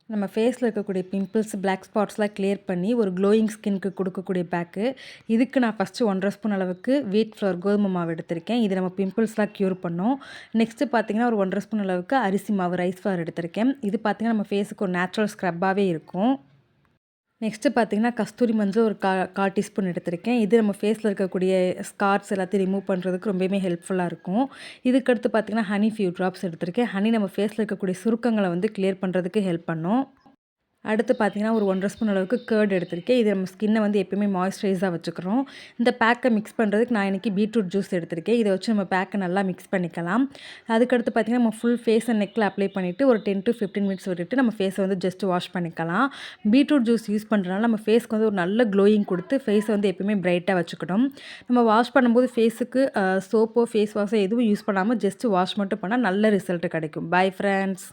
நம்ம ஃபேஸில் இருக்கக்கூடிய பிம்பிள்ஸ், பிளாக் ஸ்பாட்ஸ்லாம் கிளியர் பண்ணி ஒரு க்ளோயிங் ஸ்கின்க்கு கொடுக்கக்கூடிய பேக்கு. இதுக்கு நான் ஃபஸ்ட்டு 1 1/2 ஸ்பூன் அளவுக்கு வீட் ஃப்ளவர் கோதுமை மாவு எடுத்திருக்கேன். இது நம்ம பிம்பிள்ஸ்லாம் க்யூர் பண்ணும். நெக்ஸ்ட்டு பார்த்தீங்கன்னா, ஒரு 1 1/2 ஸ்பூன் அளவுக்கு அரிசி மாவு, ரைஸ் ஃப்ளவர் எடுத்திருக்கேன். இது பார்த்தீங்கன்னா, நம்ம ஃபேஸுக்கு ஒரு நேச்சுரல் ஸ்க்ரப்பாவே இருக்கும். நெக்ஸ்ட்டு பார்த்தீங்கன்னா, கஸ்தூரி மஞ்சள் ஒரு 1/4 டீஸ்பூன் எடுத்திருக்கேன். இது நம்ம ஃபேஸில் இருக்கக்கூடிய ஸ்கார்ஸ் எல்லாத்தையும் ரிமூவ் பண்ணுறதுக்கு ரொம்பவுமே ஹெல்ப்ஃபுல்லா இருக்கும். இதுக்கடுத்து பார்த்தீங்கன்னா, ஹனி ஃபியூ ட்ராப்ஸ் எடுத்திருக்கேன். ஹனி நம்ம ஃபேஸில் இருக்கக்கூடிய சுருக்கங்கள வந்து கிளியர் பண்ணுறதுக்கு ஹெல்ப் பண்ணும். அடுத்து பார்த்தீங்கன்னா, ஒரு 1 1/2 ஸ்பூன் அளவுக்கு கர்ட் எடுத்திருக்கேன். இது நம்ம ஸ்கின்னை வந்து எப்பயுமே மாய்ஸ்சரைஸாக வச்சுக்கிறோம். இந்த பேக்கை மிக்ஸ் பண்ணுறதுக்கு நான் இன்றைக்கி பீட்ரூட் ஜூஸ் எடுத்திருக்கேன். இதை வச்சு நம்ம பேக்கை நல்லா மிக்ஸ் பண்ணிக்கலாம். அதுக்கடுத்து பார்த்தீங்கன்னா, நம்ம ஃபுல் ஃபேஸ் அண்ட் நெக்கில் அப்ளை பண்ணிவிட்டு ஒரு 10 to 15 மினிட்ஸ் விட்டுட்டு நம்ம ஃபேஸை வந்து ஜஸ்ட் வாஷ் பண்ணிக்கலாம். பீட்ரூட் ஜூஸ் யூஸ் பண்ணுறதுனால நம்ம ஃபேஸ்க்கு வந்து ஒரு நல்ல க்ளோயிங் கொடுத்து ஃபேஸை வந்து எப்பயுமே பிரைட்டாக வச்சுக்கணும். நம்ம வாஷ் பண்ணும்போது ஃபேஸுக்கு சோப்போ, ஃபேஸ் வாஷோ எதுவும் யூஸ் பண்ணாமல் ஜஸ்ட் வாஷ் மட்டும் பண்ணால் நல்ல ரிசல்ட் கிடைக்கும். Bye friends.